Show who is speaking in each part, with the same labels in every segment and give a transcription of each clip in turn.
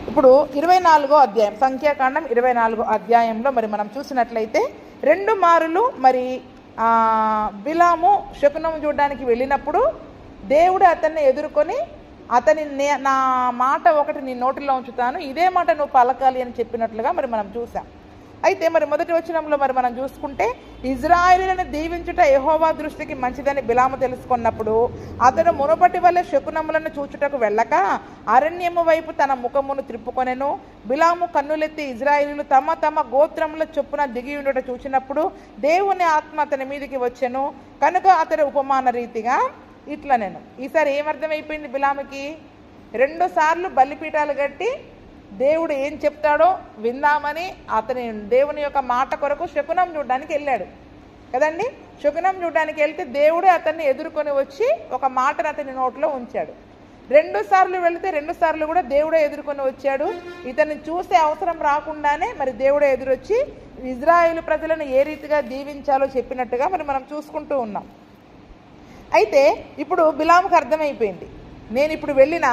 Speaker 1: ఇప్పుడు 24వ అధ్యాయం, సంఖ్యాకాండం 24వ అధ్యాయంలో మరి మనం చూసినట్లయితే 2 మారులు మరి బిలాము శకునం చూడడానికి వెళ్ళినప్పుడు దేవుడు అతన్ని ఎదుర్కొని అతని నా మాట ఒకటి నీ నోటిలో ఉంచుతాను, ఇదే మాట నువ్వు పలకాలి అని చెప్పినట్లుగా మరి మనం చూసాం. అయితే మరి మొదటి వచనంలో మరి మనం చూసుకుంటే ఇజ్రాయేలులను దీవించుట యెహోవా దృష్టికి మంచిదని బిలాము తెలుసుకున్నప్పుడు అతడు మునుపటి వల్లే శకునములను చూచుటకు వెళ్ళక అరణ్యము వైపు తన ముఖమును త్రిప్పుకొనెను. బిలాము కన్నులెత్తి ఇజ్రాయేలీలు తమ తమ గోత్రముల చొప్పున దిగి ఉండుట చూచినప్పుడు దేవుని ఆత్మ అతని మీదికి వచ్చెను. కనుక అతడు ఉపమాన రీతిగా ఇట్లా నేను ఈసారి ఏమర్థమైపోయింది బిలాముకి? 2 సార్లు బలిపీఠాలు కట్టి దేవుడు ఏం చెప్తాడో విందామని అతని దేవుని యొక్క మాట కొరకు శకునం చూడడానికి వెళ్ళాడు కదండి. శకునం చూడడానికి వెళ్తే దేవుడే అతన్ని ఎదుర్కొని వచ్చి ఒక మాటను అతని నోట్లో ఉంచాడు. 2 సార్లు వెళితే 2 సార్లు కూడా దేవుడే ఎదుర్కొని వచ్చాడు. ఇతన్ని చూసే అవసరం రాకుండానే మరి దేవుడే ఎదురొచ్చి ఇజ్రాయేలు ప్రజలను ఏ రీతిగా దీవించాలో చెప్పినట్టుగా మరి మనం చూసుకుంటూ ఉన్నాం. అయితే ఇప్పుడు బిలాముకు అర్థమైపోయింది, నేను ఇప్పుడు వెళ్ళిన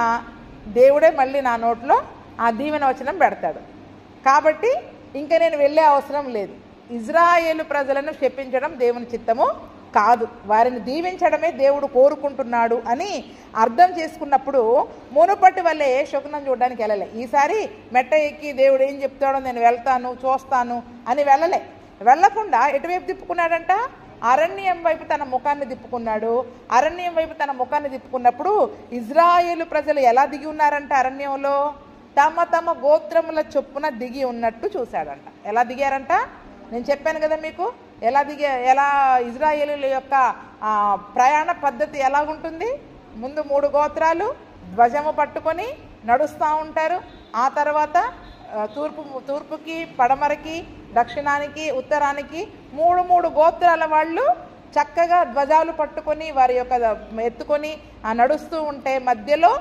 Speaker 1: దేవుడే మళ్ళీ నా నోట్లో ఆ దీవెన వచనం పెడతాడు, కాబట్టి ఇంకా నేను వెళ్ళే అవసరం లేదు. ఇజ్రాయేలు ప్రజలను శపించడం దేవుని చిత్తము కాదు, వారిని దీవించడమే దేవుడు కోరుకుంటున్నాడు అని అర్థం చేసుకున్నప్పుడు మునుపటి వల్లే శకునం చూడడానికి వెళ్ళలే. ఈసారి మెట్ట ఎక్కి దేవుడు ఏం చెప్తాడో నేను వెళ్తాను చూస్తాను అని వెళ్ళకుండా ఎటువైపు తిప్పుకున్నాడంట? అరణ్యం వైపు తన ముఖాన్ని తిప్పుకున్నాడు. అరణ్యం వైపు తన ముఖాన్ని తిప్పుకున్నప్పుడు ఇజ్రాయేలు ప్రజలు ఎలా దిగి ఉన్నారంట? అరణ్యంలో తమ తమ గోత్రముల చొప్పున దిగి ఉన్నట్టు చూశాడంట. ఎలా దిగారంట? నేను చెప్పాను కదా మీకు, ఎలా ఇజ్రాయేలీల యొక్క ప్రయాణ పద్ధతి ఎలాగుంటుంది. ముందు 3 గోత్రాలు ధ్వజము పట్టుకొని నడుస్తూ ఉంటారు. ఆ తర్వాత తూర్పుకి పడమరకి దక్షిణానికి ఉత్తరానికి 3 గోత్రాల వాళ్ళు చక్కగా ధ్వజాలు పట్టుకొని వారి యొక్క ఎత్తుకొని నడుస్తూ ఉంటే మధ్యలో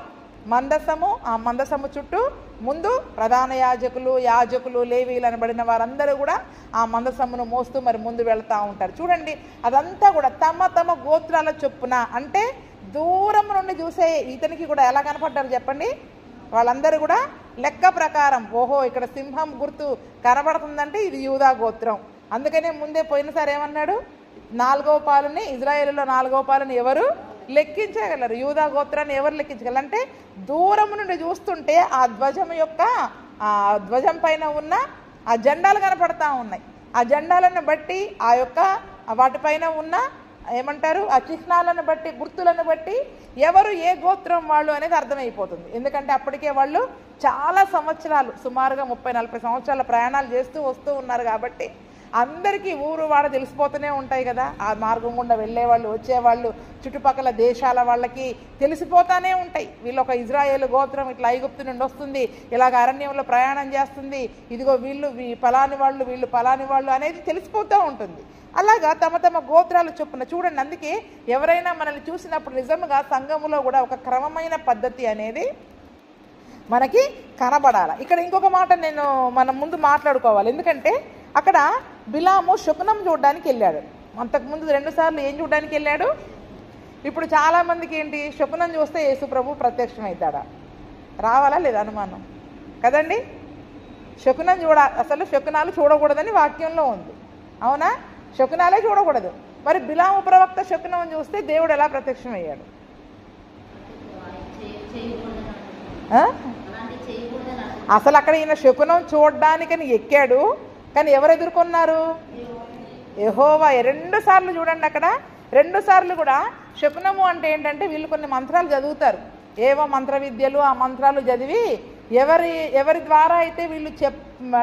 Speaker 1: మందసము, ఆ మందసము చుట్టూ ముందు ప్రధాన యాజకులు లేవీలు అనబడిన వారందరూ కూడా ఆ మందసమును మోస్తూ మరి ముందు వెళ్తూ ఉంటారు. చూడండి, అదంతా కూడా తమ తమ గోత్రాల చొప్పున, అంటే దూరం నుండి చూసే ఇతనికి కూడా ఎలా కనపడ్డారు చెప్పండి? వాళ్ళందరూ కూడా లెక్క ప్రకారం, ఓహో ఇక్కడ సింహం గుర్తు కనబడుతుందంటే ఇది యూదా గోత్రం. అందుకనే ముందే పోయినసారి ఏమన్నాడు? 4వ పాలుని, ఇజ్రాయేలులో 4వ పాలుని ఎవరు లెక్కించగలరు? యూదా గోత్రాన్ని ఎవరు లెక్కించగలరు? అంటే దూరం నుండి చూస్తుంటే ఆ ధ్వజం పైన ఉన్న ఆ జెండాలు కనపడతా ఉన్నాయి. ఆ జెండాలను బట్టి ఆ యొక్క వాటిపైన ఉన్న ఏమంటారు ఆ చిహ్నాలను బట్టి, గుర్తులను బట్టి ఎవరు ఏ గోత్రం వాళ్ళు అనేది అర్థమైపోతుంది. ఎందుకంటే అప్పటికే వాళ్ళు చాలా సంవత్సరాలు, సుమారుగా 30-40 సంవత్సరాల ప్రయాణాలు చేస్తూ వస్తూ ఉన్నారు కాబట్టి అందరికీ ఊరు వాడ తెలిసిపోతూనే ఉంటాయి కదా. ఆ మార్గం గుండా వెళ్ళేవాళ్ళు వచ్చేవాళ్ళు చుట్టుపక్కల దేశాల వాళ్ళకి తెలిసిపోతానే ఉంటాయి. వీళ్ళు ఒక ఇజ్రాయేలు గోత్రం ఇట్లా ఐగుప్తు నుండి వస్తుంది, ఇలాగ అరణ్యంలో ప్రయాణం చేస్తుంది, ఇదిగో వీళ్ళు పలాని వాళ్ళు, వీళ్ళు పలాని వాళ్ళు అనేది తెలిసిపోతూ ఉంటుంది. అలాగా తమ తమ గోత్రాలు చొప్పున చూడండి. అందుకే ఎవరైనా మనల్ని చూసినప్పుడు నిజంగా సంఘములో కూడా ఒక క్రమమైన పద్ధతి అనేది మనకి కనబడాలి. ఇక్కడ ఇంకొక మాట మనం ముందు మాట్లాడుకోవాలి. ఎందుకంటే అక్కడ బిలాము శకునం చూడడానికి వెళ్ళాడు. అంతకుముందు 2 సార్లు ఏం చూడడానికి వెళ్ళాడు? ఇప్పుడు చాలామందికి ఏంటి, శకునం చూస్తే యేసు ప్రభు ప్రత్యక్షమవుతాడా? రావాలా లేదా అనుమానం కదండి. శకునం అసలు శకునాలు చూడకూడదని వాక్యంలో ఉంది, అవునా? శకునాలే చూడకూడదు. మరి బిలాము ప్రవక్త శకునం చూస్తే దేవుడు ఎలా ప్రత్యక్షమయ్యాడు? అసలు అక్కడ ఈయన శకునం చూడడానికని ఎక్కాడు, కానీ ఎవరు ఎదుర్కొన్నారు? యెహోవా. 2 సార్లు చూడండి, అక్కడ 2 సార్లు కూడా శకునము అంటే ఏంటంటే వీళ్ళు కొన్ని మంత్రాలు చదువుతారు, ఏవో మంత్ర విద్యలు, ఆ మంత్రాలు చదివి ఎవరి ద్వారా అయితే వీళ్ళు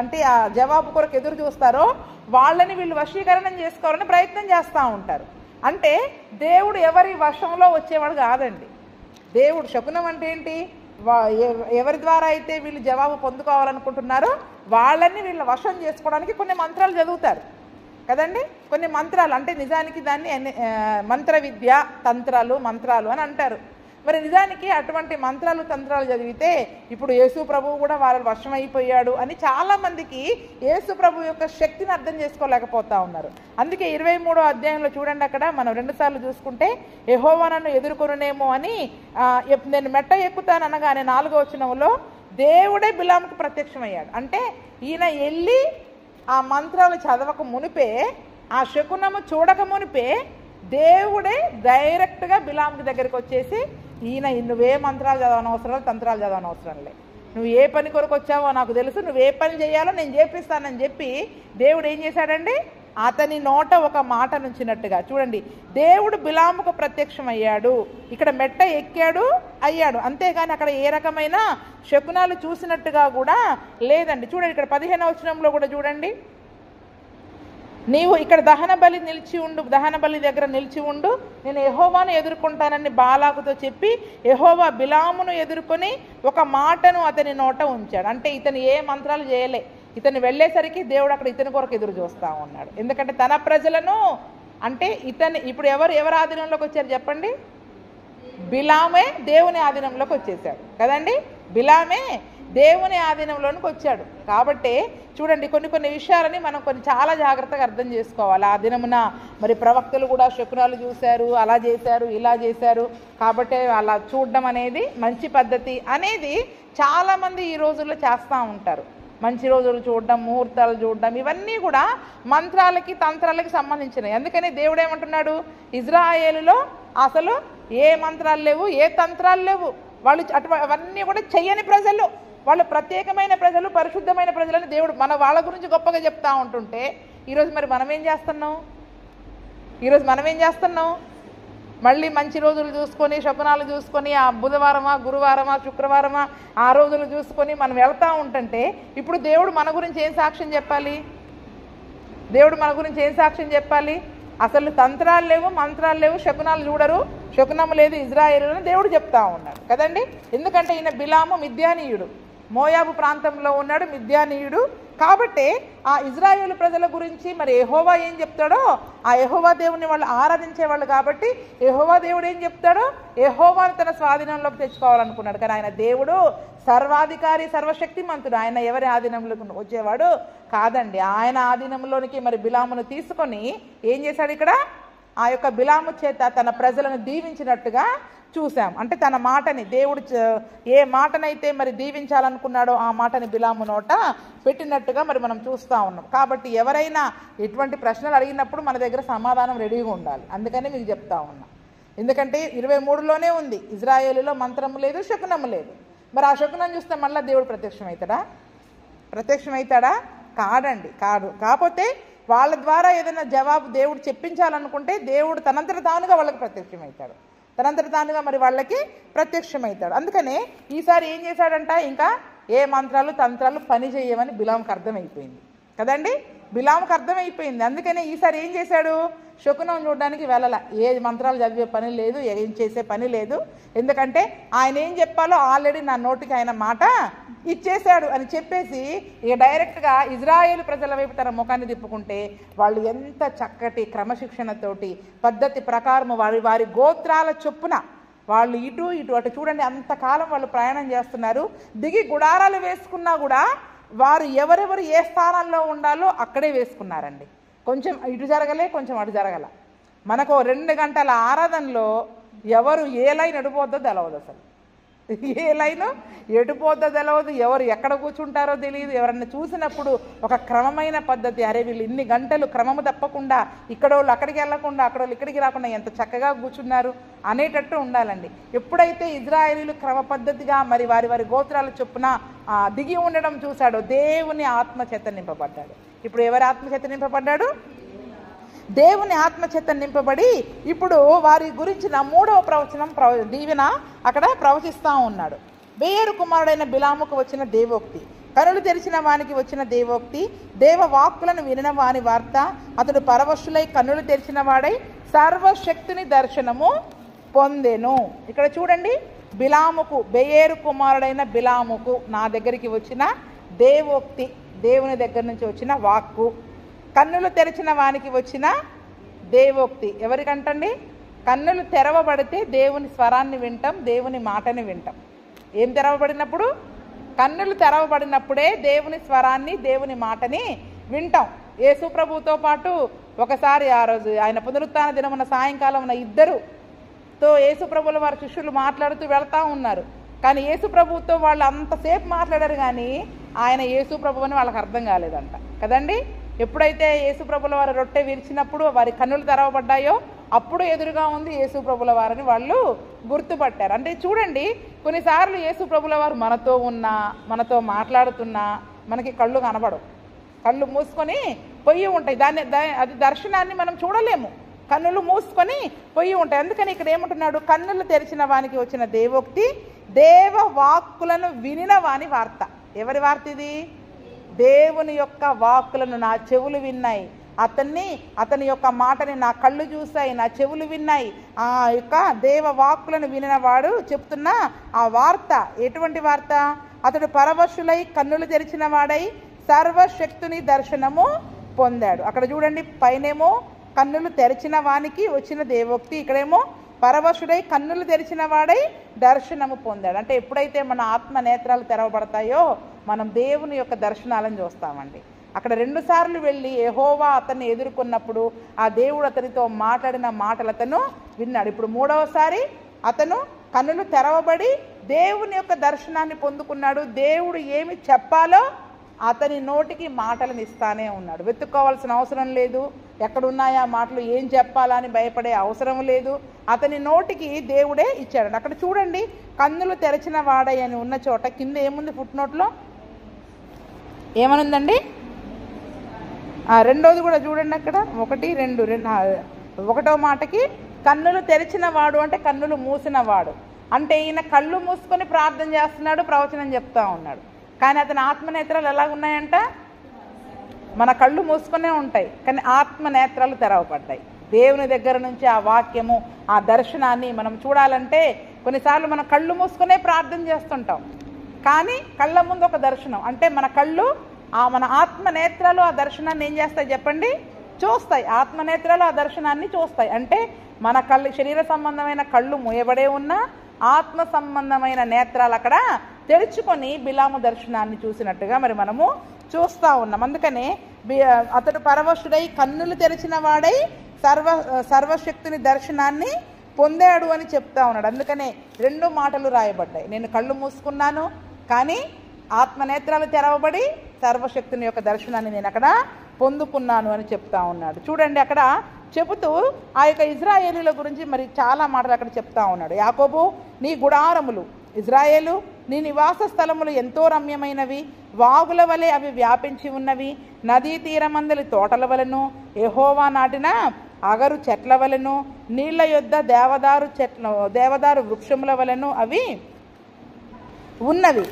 Speaker 1: అంటే ఆ జవాబు కొరకు ఎదురు చూస్తారో వాళ్ళని వీళ్ళు వశీకరణం చేసుకోవాలని ప్రయత్నం చేస్తూ ఉంటారు. అంటే దేవుడు ఎవరి వశంలో వచ్చేవాడు కాదండి. దేవుడు శకునం అంటే ఏంటి? ఎవరి ద్వారా అయితే వీళ్ళు జవాబు పొందుకోవాలనుకుంటున్నారో వాళ్ళని వీళ్ళ వశం చేసుకోవడానికి కొన్ని మంత్రాలు చదువుతారు కదండి. కొన్ని మంత్రాలు అంటే నిజానికి దాన్ని మంత్ర విద్య, మంత్రాలు అని అంటారు. మరి నిజానికి అటువంటి మంత్రాలు తంత్రాలు చదివితే ఇప్పుడు యేసు ప్రభువు కూడా వాళ్ళ వశమైపోయాడు అని చాలామందికి యేసు ప్రభు యొక్క శక్తిని అర్థం చేసుకోలేకపోతా ఉన్నారు. అందుకే 23వ అధ్యాయంలో చూడండి, అక్కడ మనం 2 సార్లు చూసుకుంటే యెహోవా నన్ను ఎదుర్కొనునేమో అని నేను మెట్ట ఎక్కుతాను అనగానే 4వ వచనంలో దేవుడే బిలాముకి ప్రత్యక్షమయ్యాడు. అంటే ఈయన వెళ్ళి ఆ మంత్రాలు చదవక మునిపే, ఆ శకునము చూడక మునిపే దేవుడే డైరెక్ట్గా బిలాముకి దగ్గరికి వచ్చేసి, ఈయన నువ్వే మంత్రాలు చదవనవసరం లేదు, తంత్రాలు చదవనవసరం లేదు, నువ్వు ఏ పని కొరకు వచ్చావో నాకు తెలుసు, నువ్వు ఏ పని చేయాలో నేను చేపిస్తానని చెప్పి దేవుడు ఏం చేశాడండి, అతని నోట ఒక మాట నుంచినట్టుగా. చూడండి, దేవుడు బిలాముకు ప్రత్యక్షమయ్యాడు, ఇక్కడ మెట్ట ఎక్కాడు అయ్యాడు, అంతేగాని అక్కడ ఏ రకమైన శకునాలు చూసినట్టుగా కూడా లేదండి. చూడండి, ఇక్కడ 15వ వచనంలో కూడా చూడండి, నీవు ఇక్కడ దహన బలి దగ్గర నిలిచి ఉండు, నేను యెహోవాను ఎదుర్కొంటానని బాలాకుతో చెప్పి యెహోవా బిలామును ఎదుర్కొని ఒక మాటను అతని నోట ఉంచాడు. అంటే ఇతను ఏ మంత్రాలు చేయలే, ఇతను వెళ్ళేసరికి దేవుడు అక్కడ ఇతని కొరకు ఎదురు చూస్తూ ఉన్నాడు. ఎందుకంటే తన ప్రజలను, అంటే ఇప్పుడు ఎవరు ఆధీనంలోకి వచ్చారు చెప్పండి, బిలామే దేవుని ఆధీనంలోకి వచ్చేసాడు కదండి, బిలామే దేవుని ఆధీనంలోనికి వచ్చాడు. కాబట్టి చూడండి, కొన్ని విషయాలని మనం చాలా జాగ్రత్తగా అర్థం చేసుకోవాలి. ఆ దినమున మరి ప్రవక్తలు కూడా శకునాలు చూశారు, అలా చేశారు, ఇలా చేశారు, కాబట్టి అలా చూడడం అనేది మంచి పద్ధతి అనేది చాలామంది ఈ రోజుల్లో చేస్తూ ఉంటారు. మంచి రోజులు చూడడం, ముహూర్తాలు చూడడం, ఇవన్నీ కూడా మంత్రాలకి తంత్రాలకి సంబంధించినవి. అందుకని దేవుడు ఏమంటున్నాడు, ఇజ్రాయేలులో అసలు ఏ మంత్రాలు లేవు, ఏ తంత్రాలు లేవు, వాళ్ళు అవన్నీ కూడా చెయ్యని ప్రజలు, వాళ్ళు ప్రత్యేకమైన ప్రజలు, పరిశుద్ధమైన ప్రజలని దేవుడు వాళ్ళ గురించి గొప్పగా చెప్తా ఉంటుంటే ఈరోజు మరి మనం ఏం చేస్తున్నాం? మళ్ళీ మంచి రోజులు చూసుకొని, శకునాలు చూసుకొని, ఆ బుధవారమా, గురువారమా, శుక్రవారమా, ఆ రోజులు చూసుకొని మనం వెళ్తూ ఉంటుంటే ఇప్పుడు దేవుడు మన గురించి ఏం సాక్ష్యం చెప్పాలి? అసలు తంత్రాలు లేవు, మంత్రాలు లేవు, శకునాలు చూడరు, శకునము లేదు ఇజ్రాయేలు అని దేవుడు చెప్తా ఉన్నాడు కదండి. ఎందుకంటే ఈయన బిలాము మిద్యానీయుడు, మోయాబు ప్రాంతంలో ఉన్నాడు, మిద్యానీయుడు. కాబట్టి ఆ ఇజ్రాయేలు ప్రజల గురించి మరి యెహోవా ఏం చెప్తాడో, ఆ యెహోవా దేవుని వాళ్ళు ఆరాధించేవాళ్ళు కాబట్టి యెహోవా దేవుడు ఏం చెప్తాడో యెహోవాను తన స్వాధీనంలోకి తెచ్చుకోవాలనుకున్నాడు. కానీ ఆయన దేవుడు సర్వాధికారి, సర్వశక్తిమంతుడు, ఆయన ఎవరి ఆధీనంలోకి వచ్చేవాడు కాదండి. ఆయన ఆధీనంలోనికి మరి బిలామును తీసుకొని ఏం చేశాడు, ఇక్కడ ఆ యొక్క బిలాము చేత తన ప్రజలను దీవించినట్టుగా చూసాం. అంటే తన మాటని దేవుడు ఏ మాటనైతే మరి దీవించాలనుకున్నాడో ఆ మాటని బిలాము నోట పెట్టినట్టుగా మరి మనం చూస్తూ ఉన్నాం. కాబట్టి ఎవరైనా ఎటువంటి ప్రశ్నలు అడిగినప్పుడు మన దగ్గర సమాధానం రెడీగా ఉండాలి. అందుకని మీకు చెప్తా ఉన్నా. ఎందుకంటే 23లోనే ఉంది, ఇజ్రాయేలులో మంత్రము లేదు, శకునము లేదు. మరి ఆ శకునం చూస్తే మళ్ళీ దేవుడు ప్రత్యక్షమవుతాడా? కాదు. కాకపోతే వాళ్ళ ద్వారా ఏదైనా జవాబు దేవుడు చెప్పించాలనుకుంటే దేవుడు తనంతట తానుగా వాళ్ళకి ప్రత్యక్షమవుతాడు, తనంతట తానుగా మరి వాళ్ళకి ప్రత్యక్షమవుతాడు. అందుకనే ఈసారి ఏం చేశాడంట, ఇంకా ఏ మంత్రాలు తంత్రాలు పని చేయమని బిలాముకు అర్థమైపోయింది కదండి, బిలాముకు అర్థమైపోయింది. అందుకనే ఈసారి ఏం చేశాడు, శకునం చూడడానికి వెళ్ళాల, ఏ మంత్రాలు చదివే పని లేదు, ఏం చేసే పని లేదు. ఎందుకంటే ఆయన ఏం చెప్పాలో ఆల్రెడీ నా నోటికి ఆయన మాట ఇచ్చేశాడు అని చెప్పేసి ఇక డైరెక్ట్గా ఇజ్రాయేలు ప్రజల వైపు తన ముఖాన్ని తిప్పుకుంటే వాళ్ళు ఎంత చక్కటి క్రమశిక్షణతోటి పద్ధతి ప్రకారం వారి గోత్రాల చొప్పున వాళ్ళు ఇటు అటు చూడండి, అంతకాలం వాళ్ళు ప్రయాణం చేస్తున్నారు. దిగి గుడారాలు వేసుకున్నా కూడా వారు ఎవరెవరు ఏ స్థానాల్లో ఉండాలో అక్కడే వేసుకున్నారండి. కొంచెం ఇటు జరగలే, కొంచెం అటు జరగల. మనకు 2 గంటల ఆరాధనలో ఎవరు ఏ లైన్ ఎడిపోద్దో తెలవదు, అసలు ఏ లైన్ ఎడిపోద్దో తెలవదు, ఎవరు ఎక్కడ కూర్చుంటారో తెలియదు. ఎవరన్నా చూసినప్పుడు ఒక క్రమమైన పద్ధతి, అరే వీళ్ళు ఇన్ని గంటలు క్రమము తప్పకుండా ఇక్కడోళ్ళు అక్కడికి వెళ్ళకుండా, అక్కడోళ్ళు ఇక్కడికి రాకుండా ఎంత చక్కగా కూర్చున్నారు అనేటట్టు ఉండాలండి. ఎప్పుడైతే ఇజ్రాయేలీలు క్రమ పద్ధతిగా మరి వారి గోత్రాల చొప్పున దిగి ఉండడం చూశాడో దేవుని ఆత్మచేత నింపబడ్డాడు. ఇప్పుడు ఎవరి ఆత్మచేత నింపబడ్డాడు? దేవుని ఆత్మచేత నింపబడి ఇప్పుడు వారి గురించిన 3వ ప్రవచనం దీవెన అక్కడ ప్రవచిస్తూ ఉన్నాడు. బెయేరు కుమారుడైన బిలాముకు వచ్చిన దేవోక్తి, కనులు తెరిచిన వానికి వచ్చిన దేవోక్తి, దేవవాక్కులను వినిన వాని వార్త, అతడు పరవశులై కన్నులు తెరిచిన వాడై సర్వశక్తిని దర్శనము పొందెను. ఇక్కడ చూడండి, బిలాముకు, బెయేరు కుమారుడైన బిలాముకు నా దగ్గరికి వచ్చిన దేవోక్తి, దేవుని దగ్గర నుంచి వచ్చిన వాక్కు, కన్నులు తెరిచిన వానికి వచ్చిన దేవోక్తి. ఎవరికంటండి? కన్నులు తెరవబడితే దేవుని స్వరాన్ని వింటాం, దేవుని మాటని వింటాం. ఏం తెరవబడినప్పుడు? కన్నులు తెరవబడినప్పుడే దేవుని స్వరాన్ని, దేవుని మాటని వింటాం. యేసు ప్రభువుతో పాటు ఒకసారి ఆ రోజు ఆయన పునరుత్థాన దినమున సాయంకాలం ఇద్దరుతో యేసు ప్రభువుల వారి శిష్యులు మాట్లాడుతూ వెళ్తూ ఉన్నారు. కానీ యేసు ప్రభువుతో వాళ్ళు అంతసేపు మాట్లాడారు, కానీ ఆయన యేసు ప్రభు అని వాళ్ళకి అర్థం కాలేదంట కదండి. ఎప్పుడైతే యేసు ప్రభుల వారు రొట్టె విరిచినప్పుడు వారి కన్నులు తెరవబడ్డాయో అప్పుడు ఎదురుగా ఉంది యేసు ప్రభుల వారిని వాళ్ళు గుర్తుపట్టారు. అంటే చూడండి, కొన్నిసార్లు యేసు ప్రభుల వారు మనతో ఉన్నా, మనతో మాట్లాడుతున్నా మనకి కళ్ళు కనబడవు, కళ్ళు మూసుకొని పొయ్యి ఉంటాయి. అది దర్శనాన్ని మనం చూడలేము, కన్నులు మూసుకొని పొయ్యి ఉంటాయి. అందుకని ఇక్కడ ఏమంటున్నాడు, కన్నులు తెరిచిన వానికి వచ్చిన దేవోక్తి, దేవ వాక్కులను వినిన వాని వార్త. ఎవరి వార్త ఇది? దేవుని యొక్క వాక్కులను నా చెవులు విన్నాయి, అతని యొక్క మాటని నా కళ్ళు చూశాయి, నా చెవులు విన్నాయి. ఆ యొక్క దేవ వాక్కులను వినిన వాడు చెప్తున్న ఆ వార్త ఎటువంటి వార్త? అతడు పరవశులై కన్నులు తెరిచిన వాడై సర్వశక్తుని దర్శనము పొందాడు. అక్కడ చూడండి, పైనేమో కన్నులు తెరిచిన వానికి వచ్చిన దేవోక్తి, ఇక్కడేమో పరవశుడై కన్నులు తెరిచిన వాడై దర్శనము పొందాడు. అంటే ఎప్పుడైతే మన ఆత్మ నేత్రాలు తెరవబడతాయో మనం దేవుని యొక్క దర్శనాలను చూస్తామండి. అక్కడ 2 సార్లు వెళ్ళి యెహోవా అతన్ని ఎదుర్కొన్నప్పుడు ఆ దేవుడు అతనితో మాట్లాడిన మాటలు అతను విన్నాడు. ఇప్పుడు 3వసారి అతను కన్నులు తెరవబడి దేవుని యొక్క దర్శనాన్ని పొందుకున్నాడు. దేవుడు ఏమి చెప్పాలో అతని నోటికి మాటలను ఇస్తానే ఉన్నాడు. వెతుక్కోవాల్సిన అవసరం లేదు, ఎక్కడున్నాయా మాటలు, ఏం చెప్పాలని భయపడే అవసరం లేదు. అతని నోటికి దేవుడే ఇచ్చాడు. అక్కడ చూడండి, కన్నులు తెరచిన వాడై అని ఉన్న చోట కింద ఏముంది? ఫుట్ నోట్లో ఏమనుందండి? రెండోది కూడా చూడండి, అక్కడ 1, 2, 1వ మాటకి కన్నులు తెరిచిన వాడు అంటే కన్నులు మూసిన వాడు. అంటే ఈయన కళ్ళు మూసుకొని ప్రార్థన చేస్తున్నాడు, ప్రవచనం చెప్తా ఉన్నాడు. కానీ అతని ఆత్మనేత్రాలు ఎలాగున్నాయంట? మన కళ్ళు మూసుకునే ఉంటాయి, కానీ ఆత్మనేత్రాలు తెరవబడ్డాయి. దేవుని దగ్గర నుంచి ఆ వాక్యము, ఆ దర్శనాన్ని మనం చూడాలంటే కొన్నిసార్లు మనం కళ్ళు మూసుకునే ప్రార్థన చేస్తుంటాం, కానీ కళ్ళ ముందు ఒక దర్శనం అంటే మన కళ్ళు, మన ఆత్మనేత్రాలు ఆ దర్శనాన్ని ఏం చేస్తాయి చెప్పండి? చూస్తాయి. ఆత్మనేత్రాలు ఆ దర్శనాన్ని చూస్తాయి. అంటే మన కళ్ళు, శరీర సంబంధమైన కళ్ళు మూయబడే ఉన్నా ఆత్మ సంబంధమైన నేత్రాలు అక్కడ తెరుచుకొని బిలాము దర్శనాన్ని చూసినట్టుగా మరి మనము చూస్తూ ఉన్నాం. అందుకనే అతడు పరవశుడై కన్నులు తెరిచిన వాడై సర్వశక్తుని దర్శనాన్ని పొందాడు అని చెప్తా ఉన్నాడు. అందుకనే 2 మాటలు రాయబడ్డాయి. నేను కళ్ళు మూసుకున్నాను, కానీ ఆత్మనేత్రాలు తెరవబడి సర్వశక్తుని యొక్క దర్శనాన్ని నేను అక్కడ పొందుకున్నాను అని చెప్తా ఉన్నాడు. చూడండి, అక్కడ చెబుతూ ఆ యొక్క ఇజ్రాయేలీల గురించి మరి చాలా మాటలు అక్కడ చెప్తా ఉన్నాడు. యాకోబు నీ గుడారములు, ఇజ్రాయేలు నీ నివాస స్థలములు ఎంతో రమ్యమైనవి, వాగుల వలె అవి వ్యాపించి ఉన్నవి, నదీ తీరమందలి తోటల వలెను, యెహోవా నాటిన అగరు చెట్ల వలెను, నీళ్ల యొద్ద దేవదారు వృక్షముల వలెను అవి ఉన్నవి.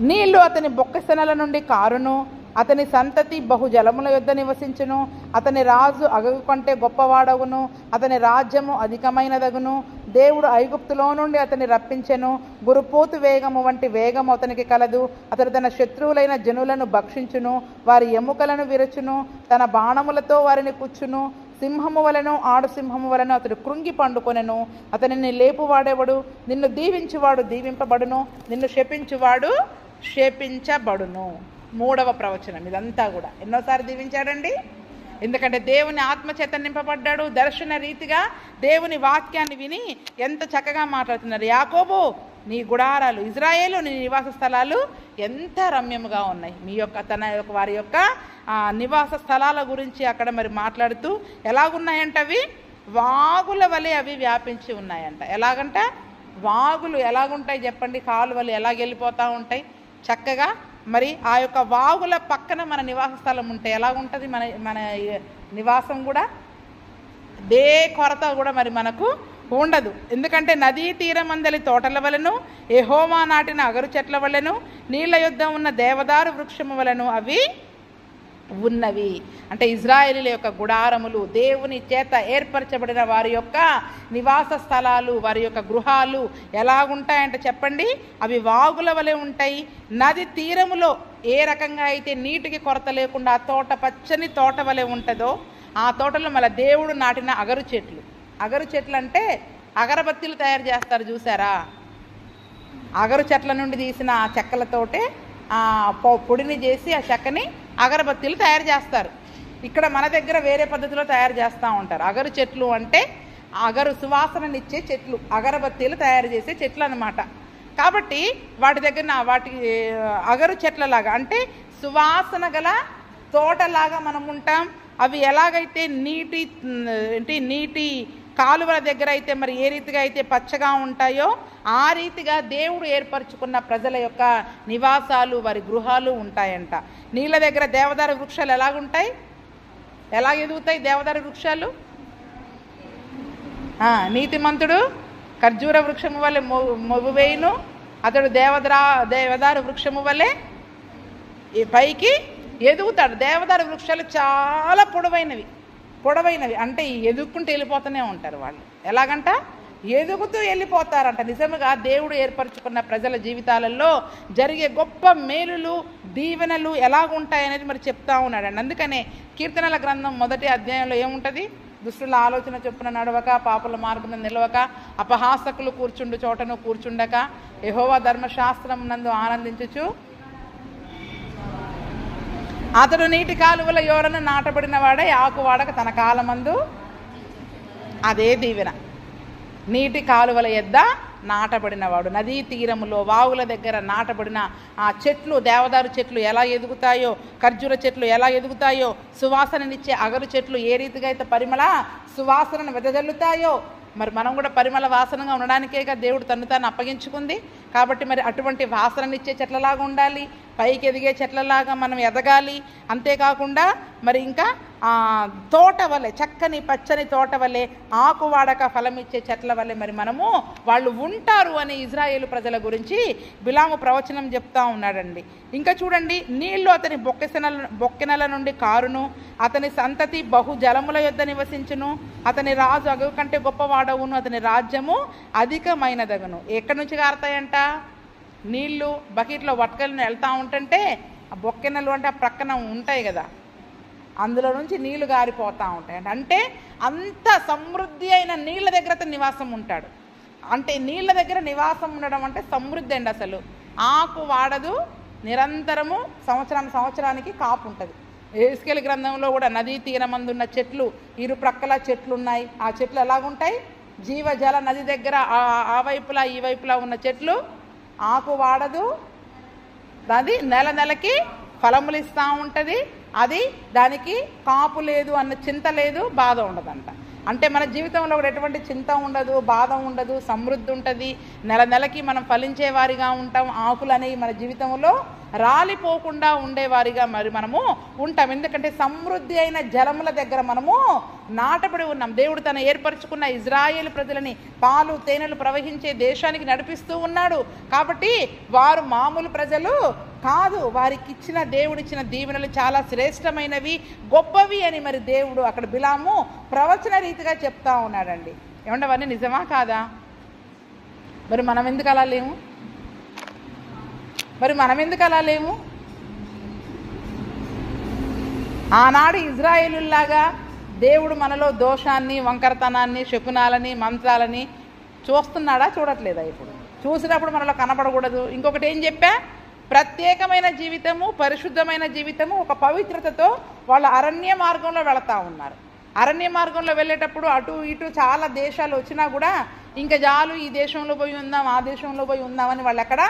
Speaker 1: నీళ్లు అతని బొక్కసెనల నుండి కారును, అతని సంతతి బహుజలముల యొద్ద నివసించును. అతని రాజు అగగు కంటే గొప్పవాడగును, అతని రాజ్యము అధికమైనదగును. దేవుడు ఐగుప్తులో నుండి అతని రప్పించెను, గురుపోతు వేగము వంటి వేగము అతనికి కలదు. అతడు తన శత్రువులైన జనులను భక్షించును, వారి ఎముకలను విరచును, తన బాణములతో వారిని కుచ్చును. సింహము వలెను ఆడు సింహము వలెను అతడు కృంగి పండుకొనెను. అతనిని లేపువాడెవడు? నిన్ను దీవించువాడు దీవింపబడును, నిన్ను శపించువాడు శపించబడును. 3వ ప్రవచనం ఇదంతా కూడా. ఎన్నోసారి దీవించాడండి? ఎందుకంటే దేవుని ఆత్మచేత నింపబడ్డాడు. దర్శన రీతిగా దేవుని వాక్యాన్ని విని ఎంత చక్కగా మాట్లాడుతున్నారు. యాకోబు నీ గుడారాలు, ఇజ్రాయేలు నీ నివాస స్థలాలు ఎంత రమ్యముగా ఉన్నాయి. మీ యొక్క వారి యొక్క నివాస స్థలాల గురించి అక్కడ మరి మాట్లాడుతూ ఎలాగున్నాయంట? అవి వాగుల వలె అవి వ్యాపించి ఉన్నాయంట. ఎలాగంట? వాగులు ఎలాగుంటాయి చెప్పండి? కాలువలు ఎలాగెళ్ళిపోతూ ఉంటాయి చక్కగా. మరి ఆ యొక్క వాగుల పక్కన మన నివాస స్థలం ఉంటే ఎలాగుంటుంది మన నివాసం కూడా? దే కొరత కూడా మరి మనకు ఉండదు. ఎందుకంటే నదీ తీరమందలి తోటల వలెను, యెహోవా నాటిన అగరు చెట్ల వలెను, నీళ్ల యొద్ద ఉన్న దేవదారు వృక్షము వలెను అవి ఉన్నవి. అంటే ఇజ్రాయేలీల యొక్క గుడారములు, దేవుని చేత ఏర్పరచబడిన వారి యొక్క నివాస స్థలాలు, వారి యొక్క గృహాలు ఎలాగుంటాయంటే చెప్పండి? అవి వాగుల వలె ఉంటాయి. నది తీరములో ఏ రకంగా అయితే నీటికి కొరత లేకుండా ఆ తోట పచ్చని తోట వలె ఉంటుందో ఆ తోటలో మళ్ళీ దేవుడు నాటిన అగరు చెట్లు. అగరు చెట్లు అంటే అగరబత్తీలు తయారు చేస్తారు చూసారా? అగరు చెట్ల నుండి తీసిన ఆ చెక్కలతోటే పొడిని చేసి ఆ చెక్కని అగరబత్తీలు తయారు చేస్తారు. ఇక్కడ మన దగ్గర వేరే పద్ధతిలో తయారు చేస్తూ ఉంటారు. అగరు చెట్లు అంటే అగరు సువాసననిచ్చే చెట్లు, అగరబత్తీలు తయారు చేసే చెట్లు అన్నమాట. కాబట్టి వాటి దగ్గర వాటి అగరు చెట్లలాగా అంటే సువాసన గల తోటలాగా మనం ఉంటాం. అవి ఎలాగైతే నీటి కాలువల దగ్గర అయితే మరి ఏ రీతిగా అయితే పచ్చగా ఉంటాయో ఆ రీతిగా దేవుడు ఏర్పరచుకున్న ప్రజల యొక్క నివాసాలు వారి గృహాలు ఉంటాయంట. నీళ్ళ దగ్గర దేవదారు వృక్షాలు ఎలాగుంటాయి, ఎలా ఎదుగుతాయి దేవదారు వృక్షాలు? నీతిమంతుడు ఖర్జూర వృక్షము వలె మొవ్వువేయును, అతడు దేవదారు వృక్షము వలె పైకి ఎదుగుతాడు. దేవదారు వృక్షాలు చాలా పొడవైనవి అంటే ఎదుగుకుంటూ వెళ్ళిపోతూనే ఉంటారు వాళ్ళు. ఎలాగంట ఎదుగుతూ వెళ్ళిపోతారంట. నిజంగా దేవుడు ఏర్పరచుకున్న ప్రజల జీవితాలలో జరిగే గొప్ప మేలులు దీవెనలు ఎలాగుంటాయనేది మరి చెప్తా ఉన్నాడండి. అందుకనే కీర్తనల గ్రంథం 1వ అధ్యాయంలో ఏముంటుంది? దుష్టుల ఆలోచన చొప్పున నడవక, పాపుల మార్గం నిలవక, అపహాసకులు కూర్చుండు చోటను కూర్చుండక, యెహోవా ధర్మశాస్త్రం నందు ఆనందించుచు అతడు నీటి కాలువల యోరను నాటబడిన వాడే ఆకు వాడక తన కాలమందు. అదే దీవెన. నీటి కాలువల యొద్ద నాటబడినవాడు, నదీ తీరములో వాగుల దగ్గర నాటబడిన ఆ చెట్లు, దేవదారు చెట్లు ఎలా ఎదుగుతాయో, ఖర్జూర చెట్లు ఎలా ఎదుగుతాయో, సువాసననిచ్చే అగరు చెట్లు ఏ రీతిగా అయితే పరిమళ సువాసనను వెదజల్లుతాయో, మరి మనం కూడా పరిమళ వాసనగా ఉండడానికేగా దేవుడు తను తాను అప్పగించుకుంది. కాబట్టి మరి అటువంటి వాసననిచ్చే చెట్లలాగా ఉండాలి, పైకి ఎదిగే చెట్లలాగా మనం ఎదగాలి. అంతేకాకుండా మరి ఇంకా తోట వలె, చక్కని పచ్చని తోట వలె, ఆకు వాడక ఫలమిచ్చే చెట్ల వలె మరి మనము వాళ్ళు ఉంటారు అని ఇజ్రాయేలు ప్రజల గురించి బిలాము ప్రవచనం చెప్తా ఉన్నాడండి. ఇంకా చూడండి, నీళ్లు అతని బొక్కెనల నుండి కారును, అతని సంతతి బహు జలముల యొద్ద నివసించును, అతని రాజు అగు కంటే గొప్పవాడవును, అతని రాజ్యము అధికమైనదగును. ఎక్కడి నుంచి కారుతాయంట? నీళ్లు బకెట్లో వట్కలను వెళ్తూ ఉంటుంటే ఆ బొక్కెనలు అంటే ఆ ప్రక్కన ఉంటాయి కదా, అందులో నుంచి నీళ్లు గారిపోతూ ఉంటాయి. అంటే అంత సమృద్ధి అయిన నీళ్ళ దగ్గర అతను నివాసం ఉంటాడు. అంటే నీళ్ళ దగ్గర నివాసం ఉండడం అంటే సమృద్ధి అండి. అసలు ఆకు వాడదు, నిరంతరము సంవత్సరానికి కాపు ఉంటుంది. ఎహెజ్కేలు గ్రంథంలో కూడా నదీ తీరమందున్న చెట్లు, ఇరు ప్రక్కల చెట్లు ఉన్నాయి. ఆ చెట్లు ఎలాగుంటాయి? జీవజల నది దగ్గర ఆ వైపులా ఈ వైపులా ఉన్న చెట్లు ఆకు వాడదు, అది నెలకి ఫలములు ఇస్తూ ఉంటుంది, అది దానికి కాపు లేదు అన్న చింత లేదు, బాధ ఉండదంట. అంటే మన జీవితంలో కూడా ఎటువంటి చింత ఉండదు, బాధ ఉండదు, సమృద్ధి ఉంటుంది. నెలకి మనం ఫలించే వారిగా ఉంటాం. ఆకులు అనేవి మన జీవితంలో రాలిపోకుండా ఉండేవారిగా మరి మనము ఉంటాం. ఎందుకంటే సమృద్ధి అయిన జలముల దగ్గర మనము నాటబడి ఉన్నాం. దేవుడు తను ఏర్పరచుకున్న ఇజ్రాయేలు ప్రజలని పాలు తేనెలు ప్రవహించే దేశానికి నడిపిస్తూ ఉన్నాడు. కాబట్టి వారు మామూలు ప్రజలు కాదు. వారికి ఇచ్చిన దేవుడిచ్చిన దీవెనలు చాలా శ్రేష్టమైనవి, గొప్పవి అని మరి దేవుడు అక్కడ బిలాము ప్రవచన రీతిగా చెప్తా ఉన్నాడండి. ఏమంటే అవన్నీ నిజమా కాదా? మరి మనం ఎందుకు అలా లేము? ఆనాడు ఇజ్రాయేలులాగా దేవుడు మనలో దోషాన్ని, వంకరతనాన్ని, శకునాలని, మంత్రాలని చూస్తున్నాడా, చూడట్లేదా? ఇప్పుడు చూసినప్పుడు మనలో కనపడకూడదు. ఇంకొకటి ఏం చెప్పా? ప్రత్యేకమైన జీవితము, పరిశుద్ధమైన జీవితము, ఒక పవిత్రతతో వాళ్ళు అరణ్య మార్గంలో వెళతా ఉన్నారు. అరణ్య మార్గంలో వెళ్ళేటప్పుడు అటు ఇటు చాలా దేశాలు వచ్చినా కూడా ఇంకా చాలు, ఈ దేశంలో పోయి ఉందాం, ఆ దేశంలో పోయి ఉందామని వాళ్ళు అక్కడ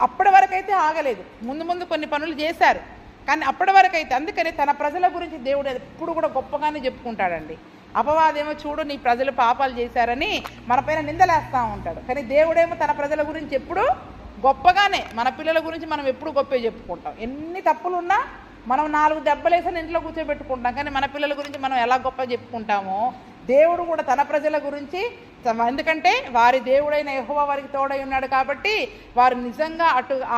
Speaker 1: అప్పటి వరకైతే ఆగలేదు. ముందు కొన్ని పనులు చేశారు, కానీ అప్పటి వరకైతే. అందుకని తన ప్రజల గురించి దేవుడు ఎప్పుడు కూడా గొప్పగానే చెప్పుకుంటాడండి. అపవాదేమో చూడు నీ ప్రజలు పాపాలు చేశారని మన పైన నిందలేస్తూ ఉంటాడు, కానీ దేవుడేమో తన ప్రజల గురించి ఎప్పుడు గొప్పగానే, మన పిల్లల గురించి మనం ఎప్పుడు గొప్పే చెప్పుకుంటాం. ఎన్ని తప్పులున్నా మనం 4 దెబ్బలేసని ఇంట్లో కూర్చోబెట్టుకుంటాం, కానీ మన పిల్లల గురించి మనం ఎలా గొప్ప చెప్పుకుంటామో దేవుడు కూడా తన ప్రజల గురించి, ఎందుకంటే వారి దేవుడైన యెహోవా వారికి తోడై ఉన్నాడు కాబట్టి వారు నిజంగా